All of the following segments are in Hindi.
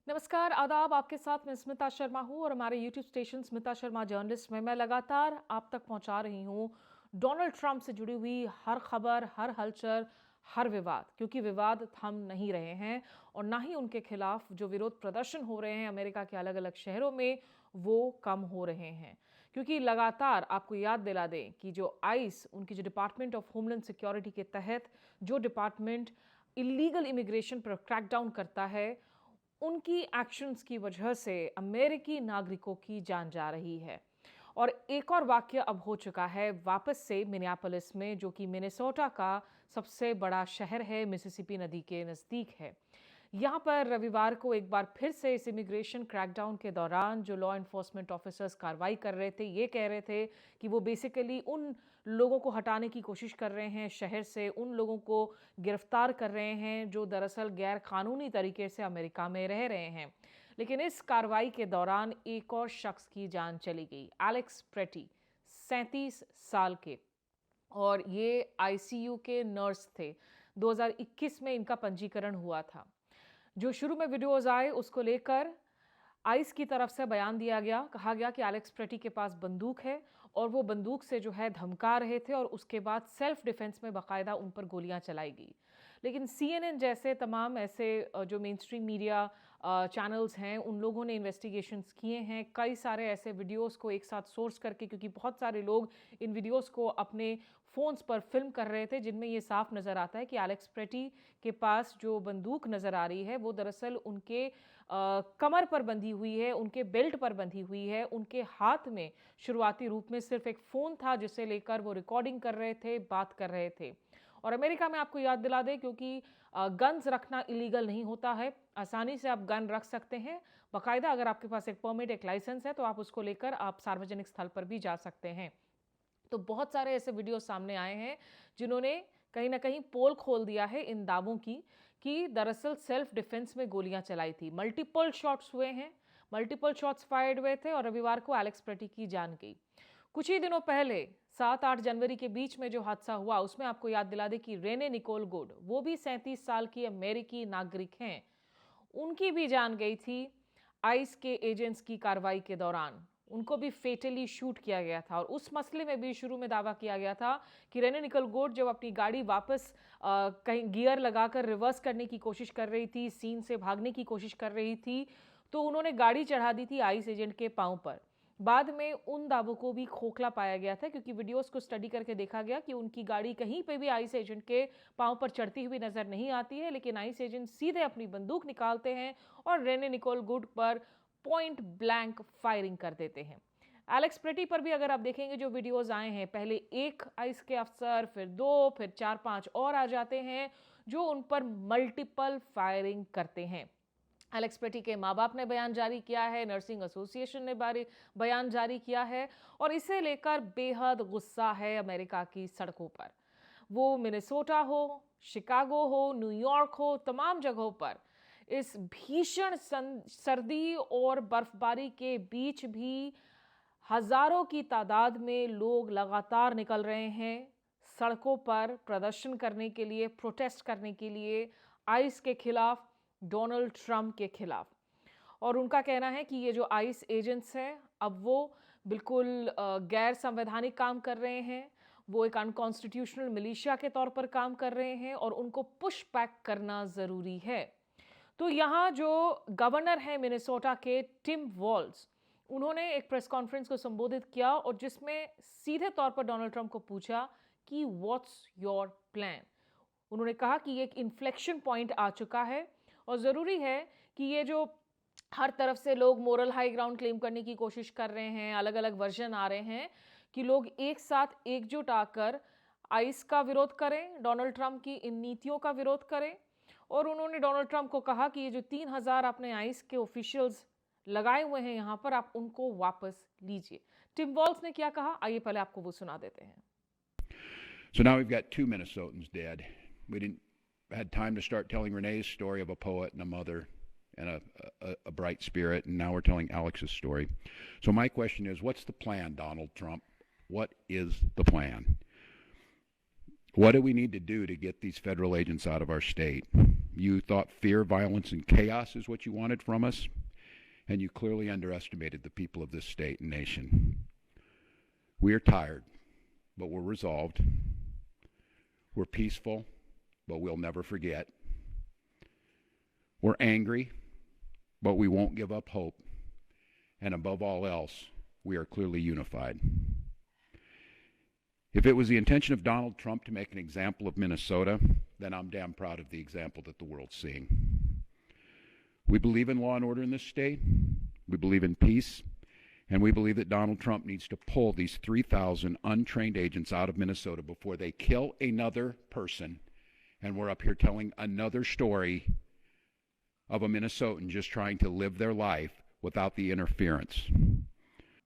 नमस्कार, आदाब। आपके साथ मैं स्मिता शर्मा हूँ और हमारे YouTube station Smita Sharma journalist में मैं लगातार आप तक पहुँचा रही हूँ डोनाल्ड ट्रंप से जुड़ी हुई हर खबर, हर हलचल, हर विवाद, क्योंकि विवाद थम नहीं रहे हैं और ना ही उनके खिलाफ जो विरोध प्रदर्शन हो रहे हैं अमेरिका के अलग अलग शहरों में वो कम हो रहे हैं। क्योंकि लगातार आपको याद दिला दें कि जो आइस, उनकी जो डिपार्टमेंट ऑफ होमलैंड सिक्योरिटी के तहत जो डिपार्टमेंट इलीगल इमिग्रेशन पर क्रैकडाउन करता है, उनकी एक्शंस की वजह से अमेरिकी नागरिकों की जान जा रही है। और एक और वाक्य अब हो चुका है वापस से मिनियापोलिस में, जो कि मिनेसोटा का सबसे बड़ा शहर है, मिसिसिपी नदी के नज़दीक है। यहाँ पर रविवार को एक बार फिर से इस इमिग्रेशन क्रैकडाउन के दौरान जो लॉ एनफोर्समेंट ऑफिसर्स कार्रवाई कर रहे थे, ये कह रहे थे कि वो बेसिकली उन लोगों को हटाने की कोशिश कर रहे हैं शहर से, उन लोगों को गिरफ्तार कर रहे हैं जो दरअसल गैर कानूनी तरीके से अमेरिका में रह रहे हैं। लेकिन इस कार्रवाई के दौरान एक और शख्स की जान चली गई, एलेक्स प्रेटी, 37 साल के, और ये आईसीयू के नर्स थे। 2021 में इनका पंजीकरण हुआ था। जो शुरू में वीडियोस आए उसको लेकर आइस की तरफ से बयान दिया गया, कहा गया कि एलेक्स प्रेटी के पास बंदूक है और वो बंदूक से जो है धमका रहे थे और उसके बाद सेल्फ डिफेंस में बाकायदा उन पर गोलियां चलाई गई। लेकिन सीएनएन जैसे तमाम ऐसे जो मेन स्ट्रीम मीडिया चैनल्स हैं, उन लोगों ने इन्वेस्टिगेशंस किए हैं कई सारे ऐसे वीडियोस को एक साथ सोर्स करके, क्योंकि बहुत सारे लोग इन वीडियोस को अपने फ़ोन्स पर फिल्म कर रहे थे, जिनमें ये साफ नज़र आता है कि एलेक्स प्रेटी के पास जो बंदूक नज़र आ रही है वो दरअसल उनके कमर पर बंधी हुई है, उनके बेल्ट पर बंधी हुई है। उनके हाथ में शुरुआती रूप में सिर्फ एक फ़ोन था जिसे लेकर वो रिकॉर्डिंग कर रहे थे, बात कर रहे थे। और अमेरिका में आपको याद दिला दें, क्योंकि गन्स रखना इलीगल नहीं होता है, आसानी से आप गन रख सकते हैं। बाकायदा अगर आपके पास एक परमिट, एक लाइसेंस है तो आप उसको लेकर आप सार्वजनिक स्थल पर भी जा सकते हैं। तो बहुत सारे ऐसे वीडियो सामने आए हैं जिन्होंने कहीं ना कहीं पोल खोल दिया है इन दावों की कि दरअसल सेल्फ डिफेंस में गोलियां चलाई थी। मल्टीपल शॉट्स हुए हैं, मल्टीपल शॉट्स फायर्ड हुए थे और रविवार को एलेक्स प्रेटी की जान गई। कुछ ही दिनों पहले 7-8 जनवरी के बीच में जो हादसा हुआ उसमें आपको याद दिला दे कि रेने निकोल गुड, वो भी 37 साल की अमेरिकी नागरिक हैं, उनकी भी जान गई थी आइस के एजेंट्स की कार्रवाई के दौरान। उनको भी फेटली शूट किया गया था और उस मसले में भी शुरू में दावा किया गया था कि रेने निकल गोड जब अपनी गाड़ी वापस कहीं गियर लगाकर रिवर्स करने की कोशिश कर रही थी, सीन से भागने की कोशिश कर रही थी, तो उन्होंने गाड़ी चढ़ा दी थी आइस एजेंट के पांव पर। बाद में उन दावों को भी खोखला पाया गया था, क्योंकि वीडियोस को स्टडी करके देखा गया कि उनकी गाड़ी कहीं पे भी आइस एजेंट के पांव पर चढ़ती हुई नजर नहीं आती है, लेकिन आइस एजेंट सीधे अपनी बंदूक निकालते हैं और रेने निकोल गुड पर पॉइंट ब्लैंक फायरिंग कर देते हैं। एलेक्स प्रेटी पर भी अगर आप देखेंगे जो वीडियोस आए हैं, पहले एक आइस के अफसर, फिर 2, फिर 4-5 और आ जाते हैं जो उन पर मल्टीपल फायरिंग करते हैं। एलेक्स प्रेटी के माँ बाप ने बयान जारी किया है, नर्सिंग एसोसिएशन ने बयान जारी किया है और इसे लेकर बेहद गुस्सा है अमेरिका की सड़कों पर। वो मिनेसोटा हो, शिकागो हो, न्यूयॉर्क हो, तमाम जगहों पर इस भीषण सर्दी और बर्फबारी के बीच भी हजारों की तादाद में लोग लगातार निकल रहे हैं सड़कों पर प्रदर्शन करने के लिए, प्रोटेस्ट करने के लिए आइस के खिलाफ, डोनाल्ड ट्रंप के खिलाफ। और उनका कहना है कि ये जो आइस एजेंट्स हैं अब वो बिल्कुल गैर संवैधानिक काम कर रहे हैं, वो एक अनकॉन्स्टिट्यूशनल मिलिशिया के तौर पर काम कर रहे हैं और उनको पुश बैक करना ज़रूरी है। तो यहाँ जो गवर्नर है मिनेसोटा के, टिम वॉल्स, उन्होंने एक प्रेस कॉन्फ्रेंस को संबोधित किया और जिसमें सीधे तौर पर डोनाल्ड ट्रंप को पूछा कि व्हाट्स योर प्लान। उन्होंने कहा कि एक इन्फ्लेक्शन पॉइंट आ चुका है और ज़रूरी है कि ये जो हर तरफ से लोग मोरल हाई ग्राउंड क्लेम करने की कोशिश कर रहे हैं, अलग अलग वर्जन आ रहे हैं, कि लोग एक साथ एकजुट आकर आइस का विरोध करें, डोनाल्ड ट्रंप की इन नीतियों का विरोध करें। और उन्होंने डोनाल्ड ट्रंप को कहा कि ये जो 3,000 अपने आइस के ऑफिशियल्स लगाए हुए हैं यहाँ पर, आप उनको वापस लीजिए। टिम वॉल्स ने क्या कहा, आइए पहले आपको वो सुना देते हैं। So now we've got 2 Minnesotans dead. We didn't had time to start telling Renee's story of a poet and a mother and a bright spirit, and now we're telling Alex's story. So my question is, what's the plan, Donald Trump? What is the plan? What do we need to do to get these federal agents out of our state? You thought fear, violence, and chaos is what you wanted from us, and you clearly underestimated the people of this state and nation. We are tired, but we're resolved. We're peaceful, but we'll never forget. We're angry, but we won't give up hope. And above all else, we are clearly unified. If it was the intention of Donald Trump to make an example of Minnesota, then I'm damn proud of the example that the world's seeing. We believe in law and order in this state. We believe in peace. And we believe that Donald Trump needs to pull these 3,000 untrained agents out of Minnesota before they kill another person. And we're up here telling another story of a Minnesotan just trying to live their life without the interference.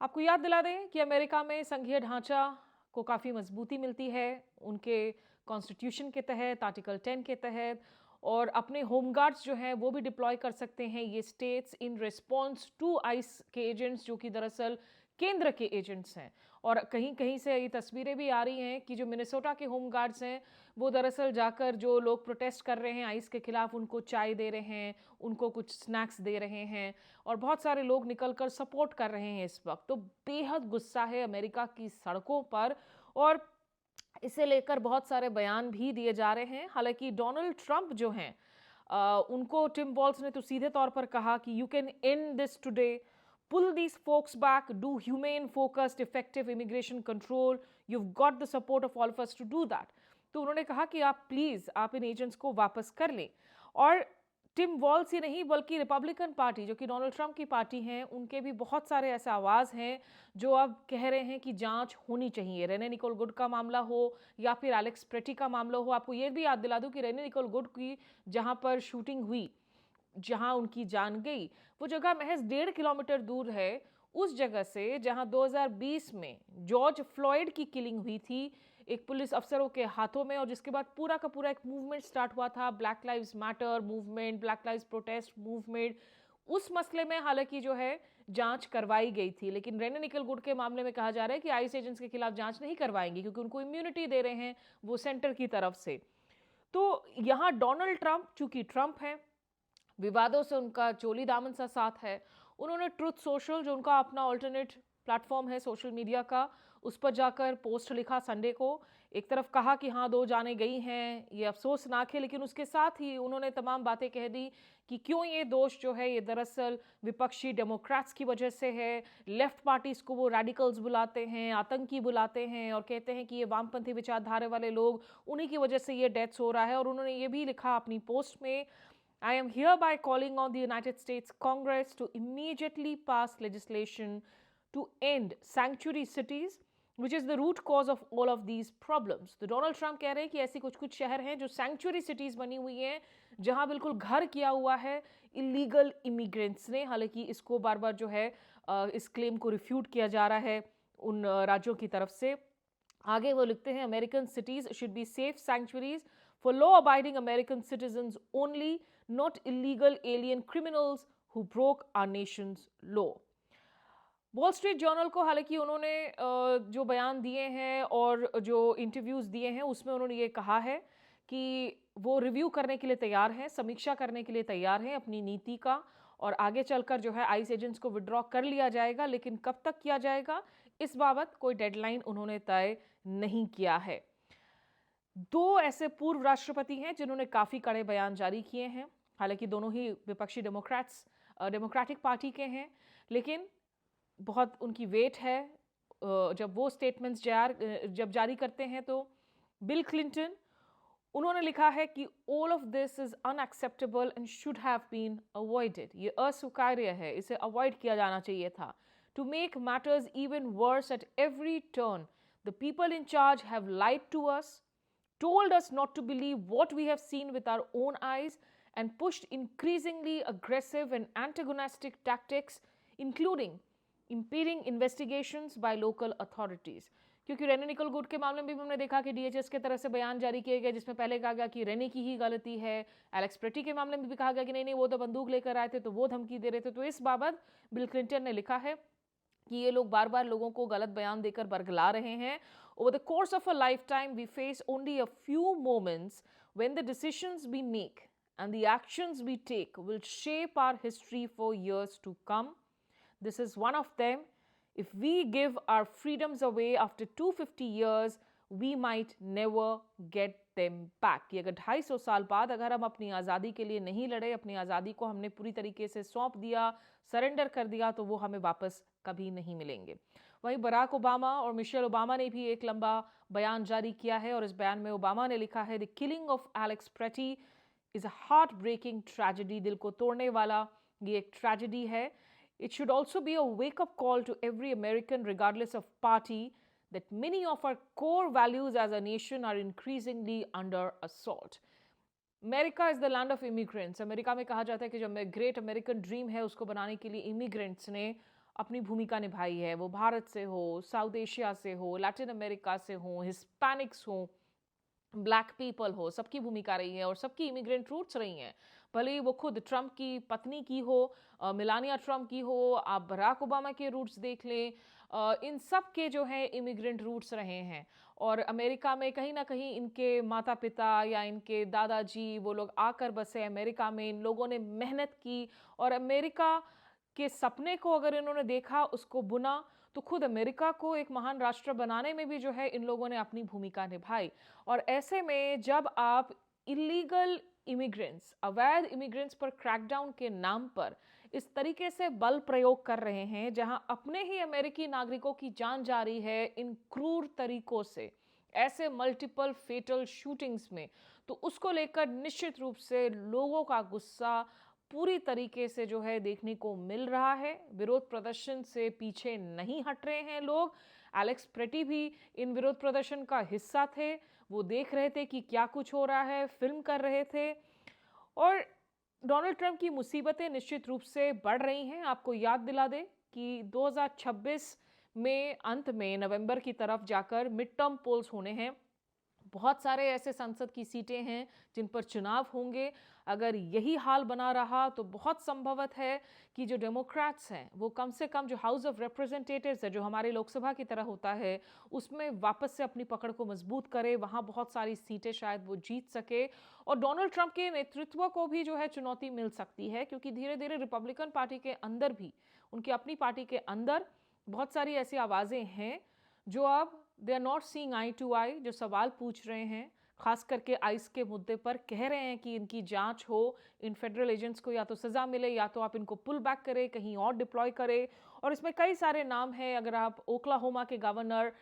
आपको याद दिला दें कि अमेरिका में संघीय ढांचा को काफ़ी मजबूती मिलती है उनके कॉन्स्टिट्यूशन के तहत, आर्टिकल 10 के तहत, और अपने होम गार्ड्स जो हैं वो भी डिप्लॉय कर सकते हैं ये states in response to ICE के एजेंट्स जो कि दरअसल केंद्र के एजेंट्स हैं। और कहीं कहीं से ये तस्वीरें भी आ रही हैं कि जो मिनेसोटा के होम गार्ड्स हैं वो दरअसल जाकर जो लोग प्रोटेस्ट कर रहे हैं आइस के खिलाफ उनको चाय दे रहे हैं, उनको कुछ स्नैक्स दे रहे हैं, और बहुत सारे लोग निकलकर सपोर्ट कर रहे हैं इस वक्त। तो बेहद गुस्सा है अमेरिका की सड़कों पर और इसे लेकर बहुत सारे बयान भी दिए जा रहे हैं। हालांकि डोनाल्ड ट्रंप जो हैं उनको टिम वॉल्स ने तो सीधे तौर पर कहा कि you can and this today, pull these folks back, do humane, focused, effective immigration control. You've got the support of all of us to do that. तो उन्होंने कहा कि आप प्लीज आप इन एजेंट्स को वापस कर लें। और टिम वॉल्स ही नहीं बल्कि रिपब्लिकन पार्टी जो कि डोनाल्ड ट्रंप की पार्टी हैं उनके भी बहुत सारे ऐसे आवाज़ हैं जो अब कह रहे हैं कि जांच होनी चाहिए। रेने निकोल गुड का मामला हो या फिर एलेक्स प्रेटी का मामला हो। आपको ये भी याद दिला दूं कि रेने निकोल गुड की जहां पर शूटिंग हुई, जहां उनकी जान गई, वो जगह महज 1.5 किलोमीटर दूर है उस जगह से जहां 2020 में जॉर्ज फ्लॉयड की किलिंग हुई थी एक पुलिस अफसरों के हाथों में, और जिसके बाद पूरा का पूरा एक मूवमेंट स्टार्ट हुआ था, black lives matter movement, black lives protest movement. उस मसले में हालांकि जो है जांच करवाई गई थी, लेकिन रेने निकल गुड के मामले में कहा जा रहा है कि आइस एजेंट्स के खिलाफ जांच नहीं करवाएंगे क्योंकि उनको इम्यूनिटी दे रहे हैं वो सेंटर की तरफ से। तो यहाँ डोनाल्ड ट्रंप चूंकि ट्रंप है, विवादों से उनका चोली दामन सा साथ है, उन्होंने ट्रुथ सोशल जो उनका अपना ऑल्टरनेट प्लेटफॉर्म है सोशल मीडिया का, उस पर जाकर पोस्ट लिखा संडे को। एक तरफ कहा कि हाँ 2 जानें गई हैं, ये अफसोसनाक है, लेकिन उसके साथ ही उन्होंने तमाम बातें कह दी कि क्यों ये दोष जो है ये दरअसल विपक्षी डेमोक्रेट्स की वजह से है। लेफ्ट पार्टीज को वो रेडिकल्स बुलाते हैं, आतंकी बुलाते हैं और कहते हैं कि ये वामपंथी विचारधारा वाले लोग, उन्हीं की वजह से ये डेथ्स हो रहा है। और उन्होंने ये भी लिखा अपनी पोस्ट में, I am hereby calling on the United States Congress to immediately pass legislation to end sanctuary cities, which is the root cause of all of these problems. तो डोनाल्ड ट्रंप कह रहे हैं कि ऐसी कुछ शहर हैं जो सैंक्चुरी सिटीज बनी हुई हैं जहां बिल्कुल घर किया हुआ है इलीगल इमिग्रेंट्स ने। हालांकि इसको बार बार जो है इस क्लेम को रिफ्यूट किया जा रहा है उन राज्यों की तरफ से। आगे वो लिखते हैं, American cities should be safe sanctuaries for law-abiding American citizens only, not illegal alien criminals who broke our nation's law. Wall street journal को हालांकि उन्होंने जो बयान दिए हैं और जो इंटरव्यूज़ दिए हैं उसमें उन्होंने ये कहा है कि वो रिव्यू करने के लिए तैयार हैं, समीक्षा करने के लिए तैयार हैं अपनी नीति का, और आगे चलकर जो है आइस एजेंट्स को विड्रॉ कर लिया जाएगा, लेकिन कब तक किया जाएगा इस बाबत कोई डेडलाइन उन्होंने तय नहीं किया है। 2 ऐसे पूर्व राष्ट्रपति हैं जिन्होंने काफ़ी कड़े बयान जारी किए हैं। हालांकि दोनों ही विपक्षी डेमोक्रेटिक पार्टी के हैं, लेकिन बहुत उनकी वेट है जब वो स्टेटमेंट्स जब जारी करते हैं। तो बिल क्लिंटन, उन्होंने लिखा है कि all of this is unacceptable and should have been avoided. ये अस्वीकार्य है, इसे अवॉइड किया जाना चाहिए था। To make matters even worse at every turn the people in charge have lied to us, told us not to believe what we have seen with our own eyes, and pushed increasingly aggressive and antagonistic tactics, including impeding investigations by local authorities. क्योंकि रेने निकल गुड के मामले में भी हमने देखा कि डीएचएस के तरफ से बयान जारी किए गए जिसमें पहले कहा गया कि रेने की ही गलती है। एलेक्स प्रेटी के मामले में भी कहा गया कि नहीं वो तो बंदूक लेकर आए थे तो वो धमकी दे रहे थे। तो इस बाबत बिल क्लिंटन ने लिखा है कि ये लोग बार बार लोगों को गलत बयान देकर बरगला रहे हैं Over the course of a lifetime, we face only a few moments when the decisions we make and the actions we take will shape our history for years to come. This is one of them. If we give our freedoms away after 250 years, we might never get them back. कि अगर 250 साल बाद अगर हम अपनी आज़ादी के लिए नहीं लड़े, अपनी आज़ादी को हमने पूरी तरीके से सौंप दिया, सरेंडर कर दिया, तो वो हमें वापस कभी नहीं मिलेंगे। वहीं बराक ओबामा और मिशेल ओबामा ने भी एक लंबा बयान जारी किया है और इस बयान में ओबामा ने लिखा है, the killing of Alex Pretty is a heartbreaking tragedy. दिल को तोड़ने वाला ये एक ट्रेजेडी है। It should also be a wake-up call to every American, regardless of party, that many of our core values as a nation are increasingly under assault. America is the land of immigrants. America में कहा जाता है कि जो ग्रेट अमेरिकन ड्रीम है उसको बनाने के लिए इमिग्रेंट्स ने अपनी भूमिका निभाई है। वो भारत से हो, साउथ एशिया से हो, लैटिन अमेरिका से हो, हिस्पैनिक्स हो, ब्लैक पीपल हो, सबकी भूमिका रही है और सबकी इमिग्रेंट रूट्स रही हैं। भले ही वो खुद ट्रंप की पत्नी की हो, मिलानिया ट्रंप की हो, आप बराक ओबामा के रूट्स देख लें, इन सब के जो हैं इमिग्रेंट रूट्स रहे हैं। और अमेरिका में कहीं ना कहीं इनके माता पिता या इनके दादाजी वो लोग आकर बसे अमेरिका में, इन लोगों ने मेहनत की और अमेरिका के सपने को अगर इन्होंने देखा, उसको बुना, तो खुद अमेरिका को एक महान राष्ट्र बनाने में भी जो है इन लोगों ने अपनी भूमिका निभाई। और ऐसे में जब आप इलीगल इमिग्रेंट्स, अवैध इमिग्रेंट्स पर क्रैकडाउन के नाम पर इस तरीके से बल प्रयोग कर रहे हैं, जहां अपने ही अमेरिकी नागरिकों की जान जा रही है इन क्रूर तरीकों से, ऐसे मल्टीपल फेटल शूटिंग्स में, तो उसको लेकर निश्चित रूप से लोगों का गुस्सा पूरी तरीके से जो है देखने को मिल रहा है। विरोध प्रदर्शन से पीछे नहीं हट रहे हैं लोग। एलेक्स प्रेटी भी इन विरोध प्रदर्शन का हिस्सा थे। वो देख रहे थे कि क्या कुछ हो रहा है, फिल्म कर रहे थे। और डोनाल्ड ट्रंप की मुसीबतें निश्चित रूप से बढ़ रही हैं। आपको याद दिला दें कि 2026 में अंत में नवंबर की तरफ जाकर मिड टर्म पोल्स होने हैं। बहुत सारे ऐसे संसद की सीटें हैं जिन पर चुनाव होंगे। अगर यही हाल बना रहा तो बहुत संभवत है कि जो डेमोक्रेट्स हैं वो कम से कम जो हाउस ऑफ रिप्रेजेंटेटिव्स है, जो हमारे लोकसभा की तरह होता है, उसमें वापस से अपनी पकड़ को मजबूत करे, वहाँ बहुत सारी सीटें शायद वो जीत सके। और डोनाल्ड ट्रंप के नेतृत्व को भी जो है चुनौती मिल सकती है, क्योंकि धीरे धीरे रिपब्लिकन पार्टी के अंदर भी, उनकी अपनी पार्टी के अंदर बहुत सारी ऐसी आवाज़ें हैं जो अब they are not seeing eye to eye, जो सवाल पूछ रहे हैं, खास करके आइस के मुद्दे पर, कह रहे हैं कि इनकी जांच हो, इन फेडरल एजेंट्स को या तो सज़ा मिले या तो आप इनको पुल बैक करें, कहीं और डिप्लॉय करें। और इसमें कई सारे नाम हैं। अगर आप ओक्लाहोमा के गवर्नर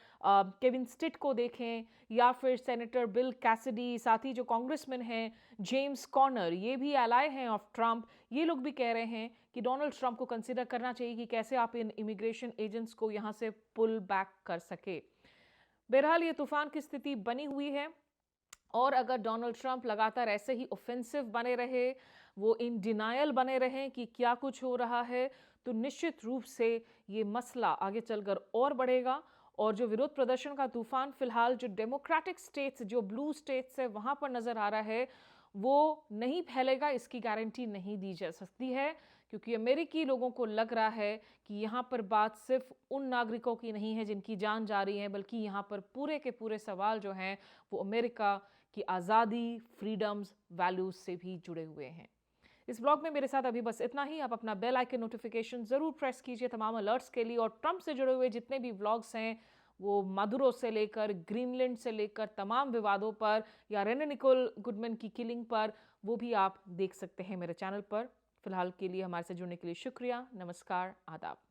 केविन स्टिट को देखें या फिर सेनेटर बिल कैसिडी, साथ ही जो कांग्रेसमैन हैं जेम्स कॉर्नर, ये भी एलाय हैं ऑफ ट्रंप, ये लोग भी कह रहे हैं कि डोनाल्ड ट्रंप को कंसिडर करना चाहिए कि कैसे आप इन इमिग्रेशन एजेंट्स को यहाँ से पुल बैक कर सके। बहरहाल ये तूफान की स्थिति बनी हुई है और अगर डोनाल्ड ट्रंप लगातार ऐसे ही ऑफेंसिव बने रहे, वो इन डिनायल बने रहें कि क्या कुछ हो रहा है, तो निश्चित रूप से ये मसला आगे चलकर और बढ़ेगा। और जो विरोध प्रदर्शन का तूफान फिलहाल जो डेमोक्रेटिक स्टेट्स, जो ब्लू स्टेट्स है, वहाँ पर नज़र आ रहा है, वो नहीं फैलेगा, इसकी गारंटी नहीं दी जा सकती है, क्योंकि अमेरिकी लोगों को लग रहा है कि यहाँ पर बात सिर्फ उन नागरिकों की नहीं है जिनकी जान जा रही है, बल्कि यहाँ पर पूरे के पूरे सवाल जो हैं वो अमेरिका की आज़ादी, फ्रीडम्स, वैल्यूज से भी जुड़े हुए हैं। इस ब्लॉग में मेरे साथ अभी बस इतना ही। आप अपना बेल आइकन नोटिफिकेशन ज़रूर प्रेस कीजिए तमाम अलर्ट्स के लिए। और ट्रंप से जुड़े हुए जितने भी व्लॉग्स हैं, वो मादुरो से लेकर ग्रीनलैंड से लेकर तमाम विवादों पर या रेने निकोल गुडमैन की किलिंग पर, वो भी आप देख सकते हैं मेरे चैनल पर। फिलहाल के लिए हमारे से जुड़ने के लिए शुक्रिया। नमस्कार, आदाब।